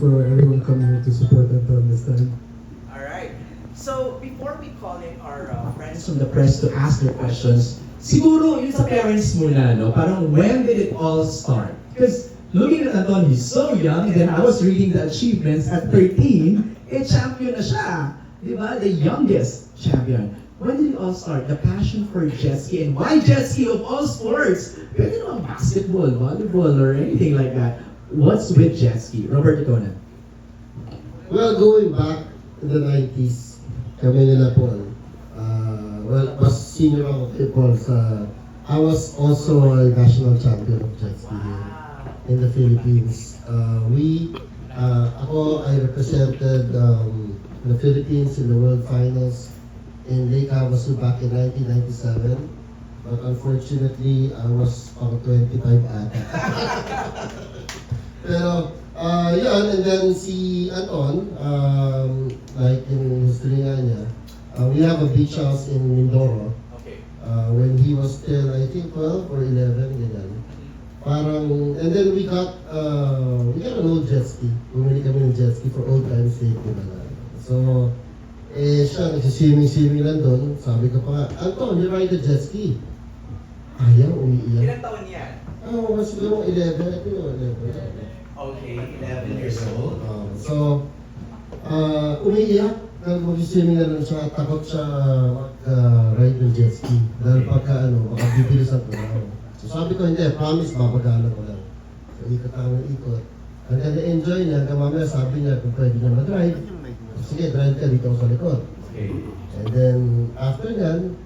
for everyone coming here to support Anton this time. Alright. So, before we call in our friends from the press to ask their questions, siguro yun sa parents muna, no? Parang when did it all start? Because looking at Anton, he's so young, and then I was reading the achievements at 13, champion na siya. Di ba? The youngest champion. When did it all start? The passion for Jetski, and why Jetski of all sports? Pwede naman basketball, volleyball, or anything like that. What's with Jetski? Robert Icona. Well, going back in the 90s, kami nila Paul. Mas senior ako kay Paul sa... I was also a national champion of Jetski here in the Philippines. I represented the Philippines in the World Finals in Lake Havasu back in 1997. But unfortunately, I was pang 25 ata. Pero, yun, and then si Anton, like in history nga niya, we have a beach house in Mindoro. Okay. When he was still, I think, 12 or 11, ganyan. Parang, and then we got an old Jetski. Bumili kami ng Jetski for old time's sake, diba na. So, siya, nagsiswimming lang doon. Sabi ko pa nga, Anton, you ride the Jetski. Ayaw, umiiyak. Ilang taon yan? Was siguro 11, I think 11. Okay, 11 years old. Umiiyak. Dahil mag-swimming na lang siya, takot siya mag-ride ng Jetski. Dahil pagka baka bibilis ang trabaho. So sabi ko, hindi, promise, babagala ko lang. So ikot ang ikot. Hanggang na-enjoy niya, hanggang mamaya sabi niya kung pwede niya mag-drive. Sige, drive ka dito sa likod. Okay. And then, after yan,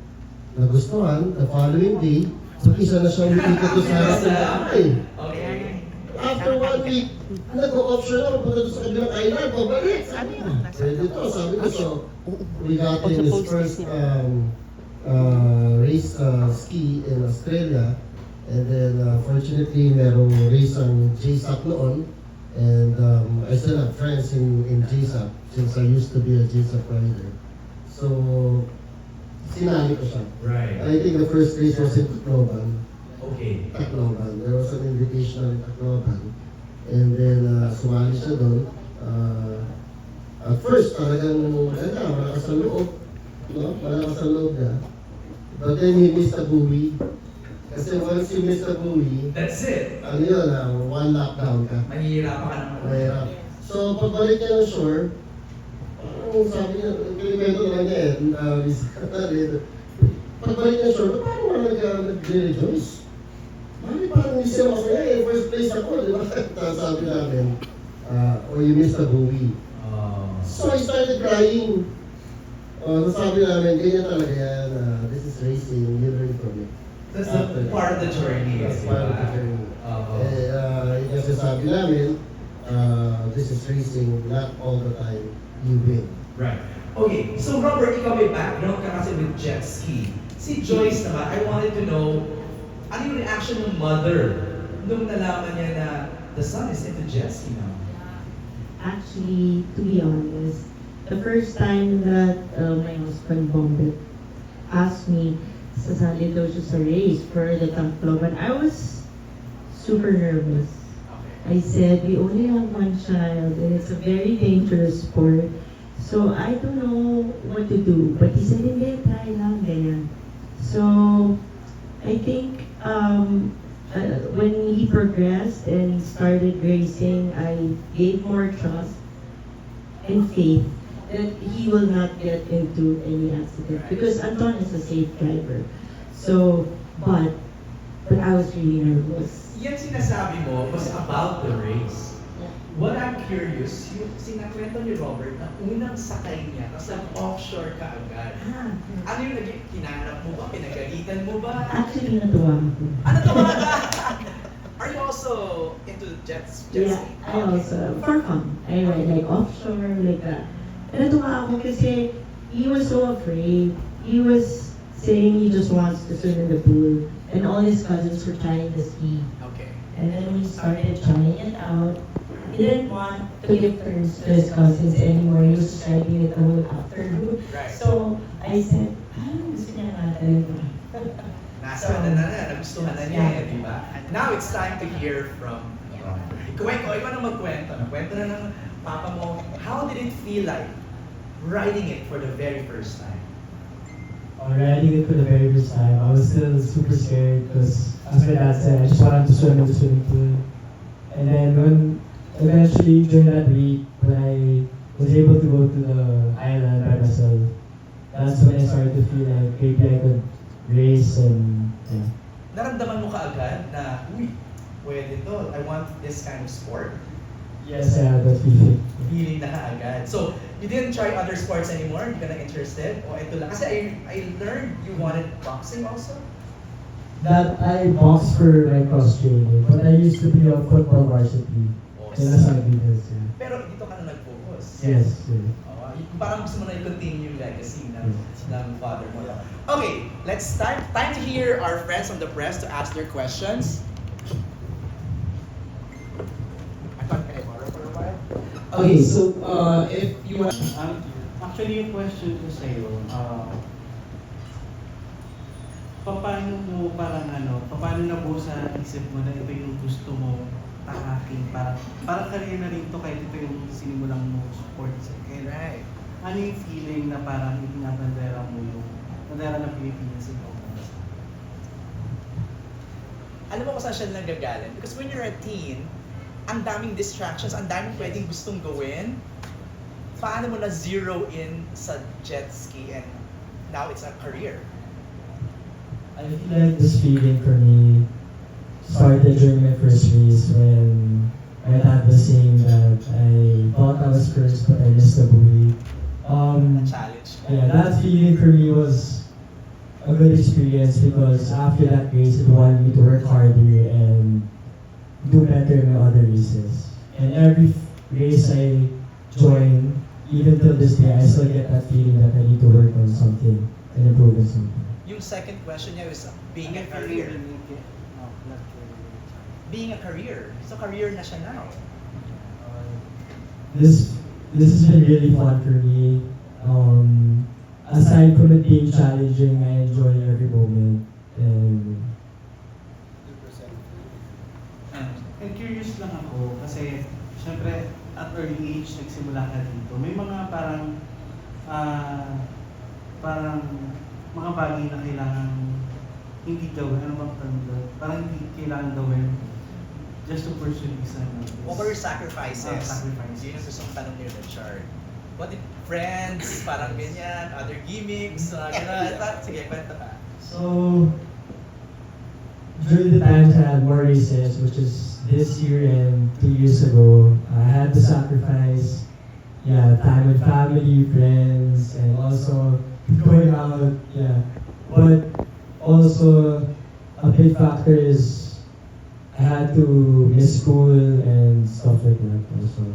nagustuhan, the following day, isa na siya umikot doon sa harap ng bahay. Okay. After 1 week, nag-o-option na, punta doon sa kabilang island, pabalik. Pwede to, sabi ko, so, we got in his first race ski in Australia. And then, fortunately, merong race ang JSAP noon. And I still have friends in JSAP since I used to be a JSAP rider. So, sinali ko siya. Right. I think the first race was in Tacloban. Okay. Tacloban. There was an invitation in Tacloban. And then, sumali siya doon. At first, talagang, malakas ang loob. No? Malakas ang loob niya. But then, he missed a buoy. Kasi once you miss a buoy, That's it. ano yun, one lap down ka. Mahihirapan ka naman. Mahirap. So, pagbalik niya ng shore, sabi niya, kilimento lang niya pagbalik niya ng shore, parang wala nag-rejoice. Bakit parang hindi siya masaya first place ako, di ba? Tapos sabi namin, you missed a buoy. So, I started crying. So, sabi namin, ganyan talaga yan, this is racing, you learn from it. That's the part of the journey. That's part of the journey. Kasi sabi namin, this is racing, not all the time you win. Right. Okay, so Robert, ikaw may background ka kasi with Jetski. Si Joyce naman, I wanted to know, ano yung reaction ng mother nung nalaman niya na the son is into Jetski now? Actually, to be honest, the first time that my husband Bombay asked me, sasali daw siya sa race for the Tacloban, I was super nervous. I said, we only have one child and it's a very dangerous sport. So I don't know what to do. But he said, hindi, try lang, ganyan. So I think when he progressed and started racing, I gave more trust and faith that he will not get into any accident because Anton is a safe driver. So, but I was really nervous. Yan sinasabi mo was about the race. What I'm curious, yung sinakwento ni Robert na unang sakay niya, kasi offshore ka agad. Ano yung naging kinanap mo ba? Pinagalitan mo ba? Actually, natuwa ako. Ano to mga Are you also into jets? Yeah, I also, for fun. I ride like offshore, like that. And natuwa ako kasi he was so afraid. He was saying he just wants to swim in the pool. And all his cousins were trying to ski. Okay. And then we started trying it out. He didn't want to give turns to his cousins anymore. He was just riding it the whole afternoon. Right. So I said, gusto niya nga talaga. Nasa na nagustuhan na niya, di ba? Now it's time to hear from Robert. Kwento, ikaw na magkwento. Kwento na ng papa mo. How did it feel like riding it for the very first time? Riding it for the very first time, I was still super scared because, as my dad said, I just wanted to swim in the swimming pool. And then when eventually during that week, when I was able to go to the island by myself, that's when I started to feel like maybe I could race and yeah. Naramdaman mo kaagad na, uy, pwede to. I want this kind of sport. Yes, I had that feeling. Feeling na kaagad. So, you didn't try other sports anymore? Hindi ka na interested? O ito lang? Kasi I learned you wanted boxing also? That I boxed for my cross training, but I used to be a football varsity. Awesome. That's my business, yeah. Pero dito ka na nag-focus. Yes, yeah. Parang gusto mo na i-continue yung legacy ng father mo. Okay, let's start. Time to hear our friends from the press to ask their questions. I thought I borrow for a while. Okay, so if you want... Actually, yung question ko sa'yo, paano mo paano nabuo sa isip mo na ito yung gusto mo tahakin? Parang career na rin to kahit ito yung sinimulang mo sports. Okay? Right. Ano yung feeling na parang itinatandera mo yung bandera ng Pilipinas ito? Alam mo kung saan siya nagagaling? Because when you're a teen, ang daming distractions, ang daming pwedeng gustong gawin. Paano mo na zero in sa jet ski and now it's a career? I feel like this feeling for me started during my first race when my dad was saying that I thought I was first but I missed the buoy. Challenge. Yeah, that feeling for me was a good experience because after that race it wanted me to work harder and do better in my other races. And every race I join, even till this day, I still get that feeling that I need to work on something and improve on something. Yung second question niya is being a career. Being a career. So career na siya now. This has been really fun for me. Aside from it being challenging, I enjoy every moment. And Curious lang ako kasi syempre at early age nagsimula ka dito. May mga parang mga bagay na kailangan hindi gawin. Ano bang term doon? Parang hindi kailangan gawin just to pursue isa. What were your sacrifices? Sacrifices. Yun ang gusto kong tanong ni Richard. What if friends, parang ganyan, other gimmicks, gano'n. Sige, kwento ka. so, during the times I had more races, which is this year and 2 years ago, I had to sacrifice, time with family, friends, and also going out, But also, a big factor is I had to miss school and stuff like that also.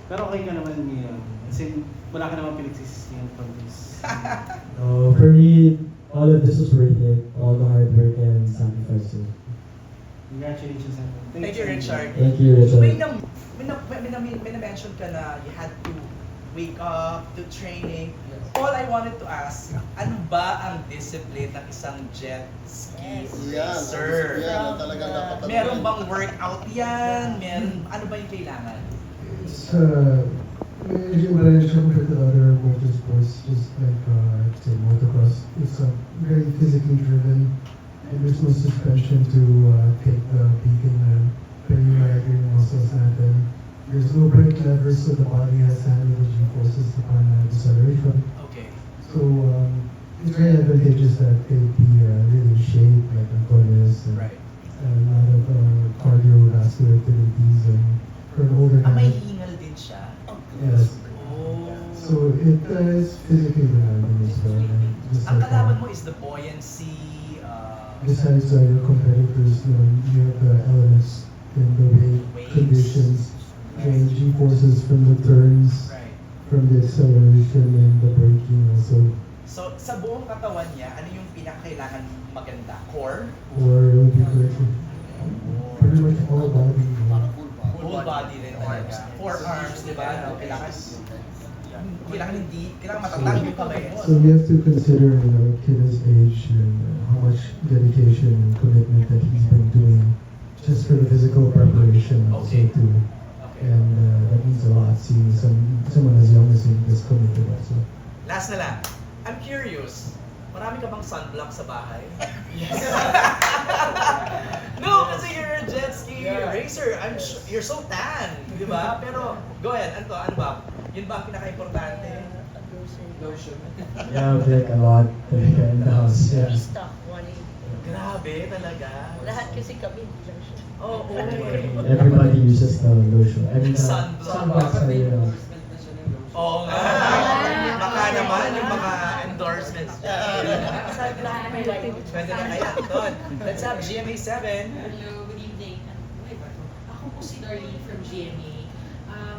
Pero okay ka naman ngayon. Kasi wala ka naman pinagsisisihan pag this. For me, all of this was worth it. All the hard work and sacrifices. Congratulations. Thank you, Richard. Thank you, Richard. May na-mention ka na you had to wake up, do training. All I wanted to ask, ano ba ang discipline ng isang jet ski racer? Yan, talagang dapat. Meron bang workout yan? Ano ba yung kailangan? It's again, but I compared to other motorsports, just like say motocross. It's very physically driven, and there's no suspension to take the beacon and very your muscles natin. There's no brake levers, so the body has to handle the G-forces upon deceleration. Okay. So it's very advantageous that they be really in shape, like Anton is, and Right. a lot of cardiovascular activities, and for an older May guy. hingal din siya? Yes. Oh. So it is physically demanding as well. And just Ang like, kalaban mo is the buoyancy, besides your competitors, you have the elements in the weight Weights. conditions, and G-forces from the turns, right. from the acceleration and the braking also, So, sa buong katawan niya, ano yung pinakailangan maganda? Core? or it would be correctly. Pretty much all body. Full body rin talaga. Forearms, di ba? No? Kailangan matatag yung kamay mo. So we have to consider, kid's age and how much dedication and commitment that he's been doing just for the physical preparation also Okay. too. Okay. And that means a lot seeing someone as young as him this committed also. Last na lang. I'm curious. Marami ka bang sunblock sa bahay? Yes. No, kasi you're a jet ski racer. You're so tan, di ba? Pero, go ahead, Anto, ano ba? Yun ba ang pinaka-importante? Lotion. Yeah, like a lot in the house. Yeah. Stock, one in. Grabe, talaga. Lahat kasi kami lang siya. Oo. Everybody uses the lotion. I mean, Sunblock. sunblocks are, you know, Oo nga. Baka naman yung mga endorsements. Pwede na kaya, Anton. Let's have GMA 7. Hello, good evening. Ako po si Darlene from GMA.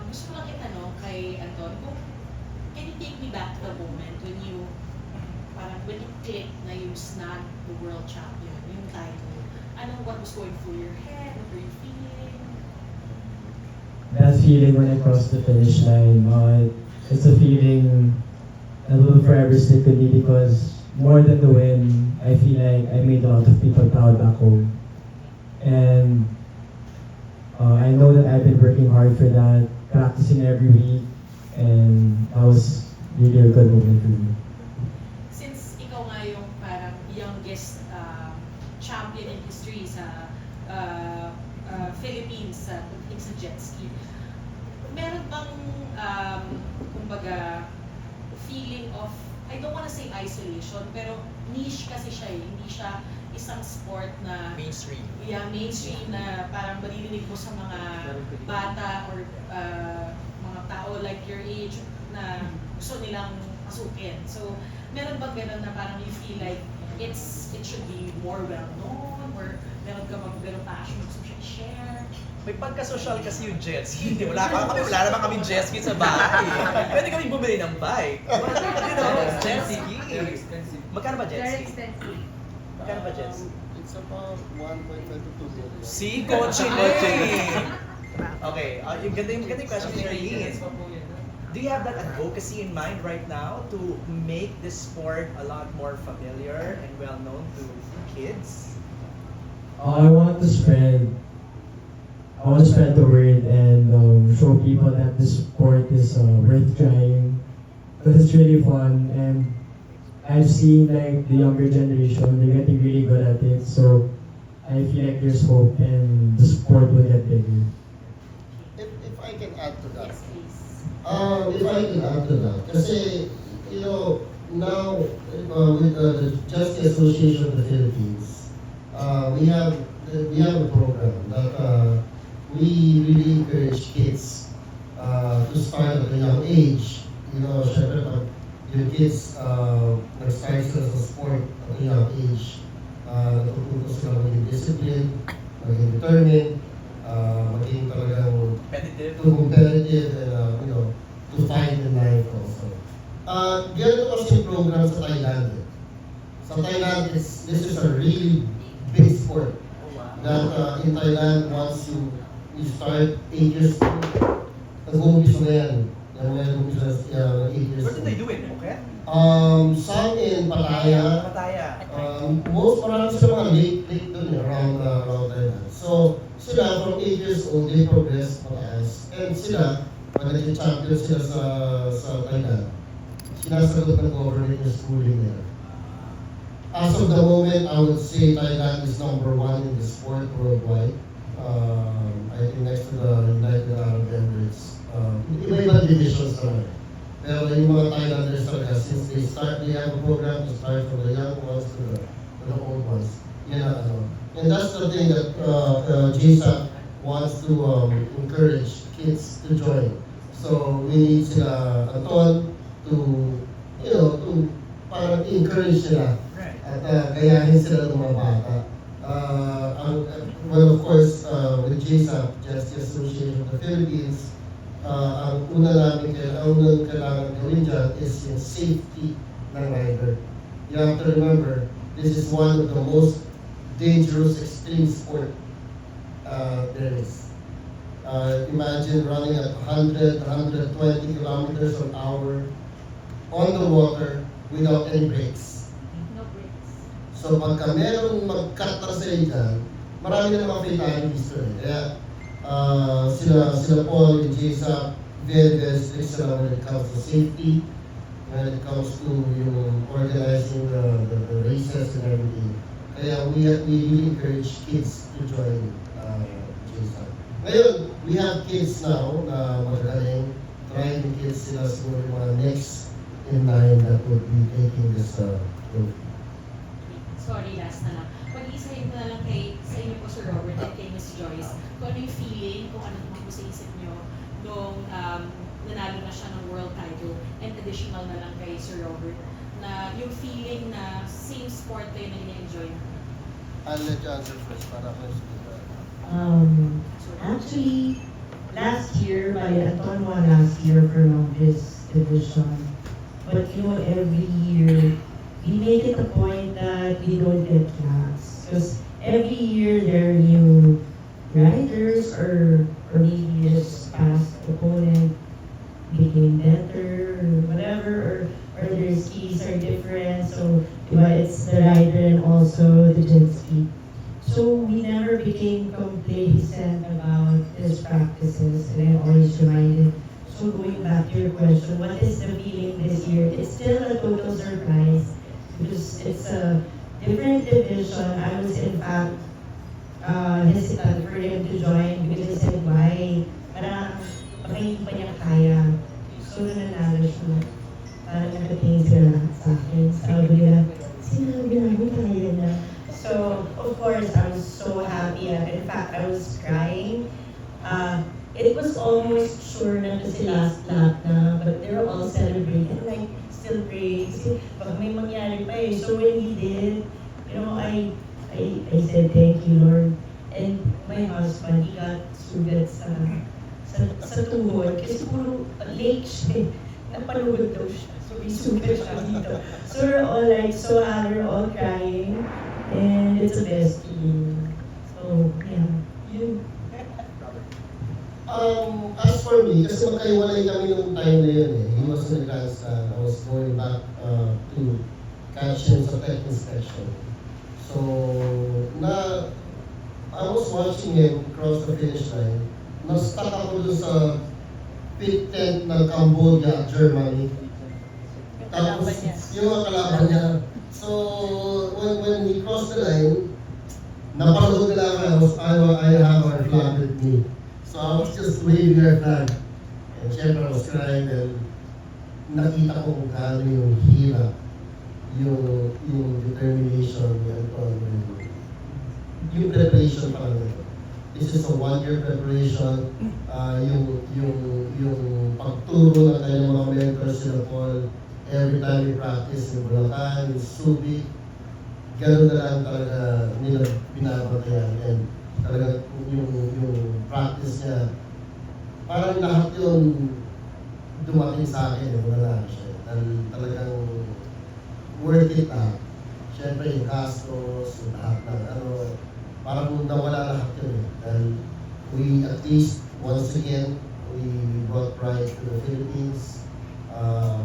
Gusto ko lang itanong kay Anton, can you take me back to the moment when when it clicked na you snagged the world champion, yung title? What was going through your head? What were you feeling? that feeling when I crossed the finish line. It's a feeling that will forever stick with me because more than the win, I feel like I made a lot of people proud back home. And I know that I've been working hard for that, practicing every week, and that was really a good moment for me. Since ikaw nga yung parang youngest champion in history sa Philippines sa Jetski, meron bang kumbaga feeling of, I don't wanna say isolation, pero niche kasi siya eh. Hindi siya isang sport na Mainstream. mainstream na parang maririnig mo sa mga bata or mga tao like your age na gusto nilang pasukin. So, meron bang gano'n na parang you feel like it should be more well known or meron ka bang gano'n passion gusto siya i-share? May pagka-social kasi yung jet ski. Wala naman kami jet ski sa bahay. Pwede kami bumili ng bike. Jet ski. Magkano ba jet ski? Magkano ba jet ski? It's about 1.22 billion. Si kotse. Okay, yung ganda yung question ni Charlene. Do you have that advocacy in mind right now to make this sport a lot more familiar and well known to kids? I want to spread the word and show people that this sport is worth trying. Because it's really fun and I've seen like the younger generation, they're getting really good at it. So I feel like there's hope and the sport will get bigger. If I can add to that. Yes, please. If I can add to that, kasi, you know, now with the Jetski Association of the Philippines, we have a program that we really encourage kids to start at a young age. You know, syempre pag yung kids nag-start sila sa sport at a young age, natututo sila maging discipline, maging determined, maging talagang competitive and you know, to fight in life also. Ganito kasi yung program sa Thailand. Sa Thailand, this is a really big sport. That in Thailand, once you start 8 years old, nag-uumpisa na yan. Nag-uumpisa 8 years Where old. did they do it? Okay? Some in Pattaya. Pattaya. Marami sa mga lake doon around Thailand. So, sila from 8 years old, they progress pataas. And sila, pag nag-champion sila sa Thailand, sinasagot ng government yung schooling nila. As of the moment, I would say Thailand is number 1 in the sport worldwide. I think next to the United Arab Emirates. Iba-ibang divisions naman. Pero yung mga Thailanders talaga, since they have a program to start from the young ones to the old ones. Yan ang ano. And that's the thing that JSAP wants to encourage kids to join. So we need sila, Anton, to, you know, to parang encourage sila. At gayahin sila ng mga bata. Well, of course, with JSAP, Jetski Association of the Philippines, ang unang kailangan gawin dyan is yung safety ng rider. You have to remember, this is one of the most dangerous extreme sport there is. Imagine running at 100, 120 kilometers an hour on the water without any brakes. No breaks. So pagka merong mag-cut na sa'yo dyan, marami na mga fatalities to eh. Kaya sila Paul and Jason, very, very strict sila when it comes to safety, when it comes to yung organizing the races and everything. Kaya we really encourage kids to join Jason. Ngayon, we have kids now na magaling, trying kids sila siguro yung mga next in line that would be taking this road. Sorry, last na lang. Pag-iisahin ko na lang sa inyo po, Sir Robert, at kay Miss Joyce, kung ano yung feeling, kung ano naman po sa isip nyo nung nanalo na siya ng world title, and additional na lang kay Sir Robert, na yung feeling na same sport kayo na enjoy na. I'll let you answer first para first. Actually, last year, Anton won last year from his division. But every year, we make it a point that we don't get lax. Because every year there are new riders or maybe his past opponent became better or whatever, or their skis are different. So it's the rider and also the Jetski. So we never became complacent about his practices, and I always remind him. So going back to your question, what is the feeling this year? It's still a total surprise because it's a different division. I was in fact hesitant for him to join because I said, why? Parang baka hindi pa niya kaya. So nanalo siya. Parang nakatingin sila lahat sa akin. Sabi nila, sinabi namin kaya na. So, of course, I was so happy. In fact, I was crying. It was almost sure na kasi last lap na, but they were all celebrating. Like, still praying. Kasi baka may mangyari pa eh. So when he did, I said, thank you, Lord. And my husband, he got sugat sa tuhod. Kasi puro lake siya eh. Napalugod daw siya. So may sugat siya dito. So we're all like so happy, we're all crying. And it's the best feeling. So, yeah. Yun. As for me, kasi magkaiwalay kami nung time na yun eh. He was in Kazakhstan. I was going back to catch him sa tech inspection. So, I was watching him cross the finish line. Na-stuck ako dun sa pit tent ng Cambodia, Germany. Tapos, yung mga kalaban niya. So, when he crossed the line, napanood nila ako, I have our flag with me. So I was just waving our flag. And syempre I was crying and nakita ko kung gaano yung hirap, yung determination, yung preparation pa lang ito. This is a 1-year preparation, yung pagturo ng kanyang mga mentors sila Paul, every time we practice yung Bulacan, yung Subic, gano'n na lang talaga nila binabatayan. And talaga yung practice niya, parang lahat yun dumating sa akin, wala lang siya. Talagang worth it Siyempre yung gastos, yung lahat ng parang nawala lahat yun eh. And we at least, once again, we brought pride to the Philippines.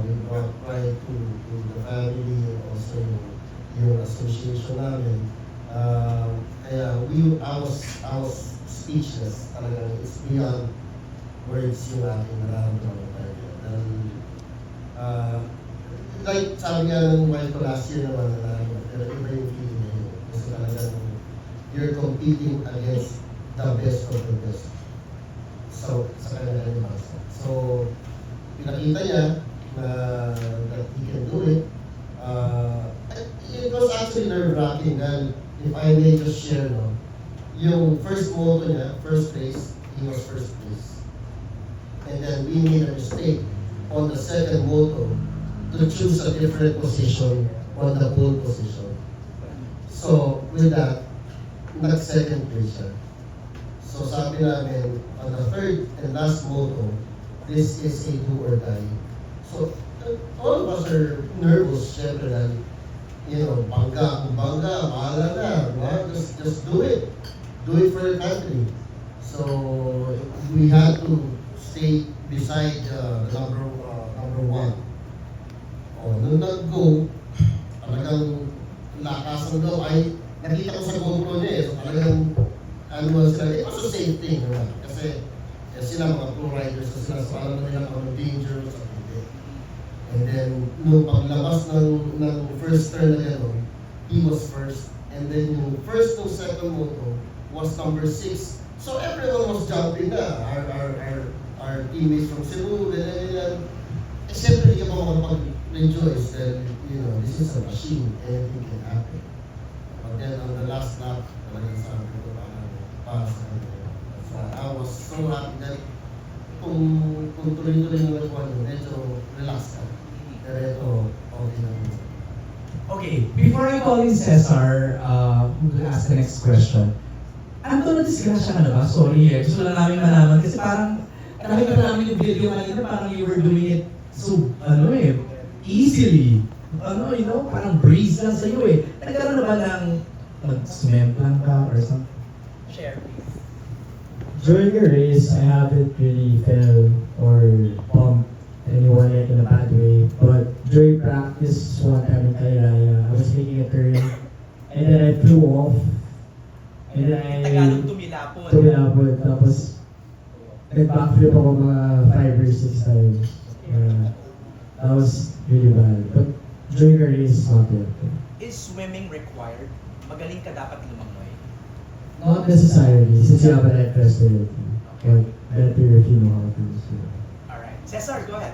We brought pride to the family and also yung association namin. Kaya I was speechless. Talagang it's beyond words yung aking nararamdaman tayo. Like sabi nga ng wife ko last year naman pero iba yung feeling niya yun. Kasi talagang you're competing against the best of the best. So, sa kanya yung basa. So, pinakita niya na that he can do it. It was actually nerve-wracking dahil if I may just share, yung first moto niya, first race, he was first place. And then we made a mistake on the second moto to choose a different position on the pole position. So with that, nag-second place siya. So sabi namin, on the third and last moto, this is a do or die. So all of us are nervous, syempre dahil bangga, bahala na, just do it. Do it for your country. So we had to stay beside number one. Nung nag-go, talagang lakas ng go, nakita ko sa GoPro niya eh, so talagang ano mo sila, it was the same thing, diba? Kasi sila mga pro riders na sila, so alam mo nila kung ano dangerous at hindi. And then, nung paglabas ng first turn na gano'n, he was first. And then yung first to second moto was number 6. So everyone was jumping na. Our teammates from Cebu, ganyan. Eh, siyempre, hindi ka pa makapag-rejoice that, you know, this is a machine, anything can happen. But then on the last lap, talagang sabi ko, pass. So I was so happy that kung tuloy-tuloy mo nagawa nyo, medyo relax ka. Pero ito, okay na. Okay, before I call in Cesar, we'll ask the next question. Anton, na-disgrasya ka na ba? Sorry gusto lang namin malaman kasi parang nakita namin yung video kanina, parang you were doing it so, easily. Parang breeze lang sa'yo eh. Nagkaroon na ba ng mag-sumemplang ka or something? Share, please. During the race, I haven't really fell or bumped anyone like in a bad way. But during practice, one time in Kairaya, I was making a turn and then I flew off. And then Tagalog tumilapon. tumilapon. Tapos, nag-backflip ako mga 5 or 6 times. That was really bad. But during the race, not yet. Is swimming required? Magaling ka dapat lumangoy. Not necessarily, since you have a life vest already. But better if you know how to swim. Alright. Cesar, go ahead.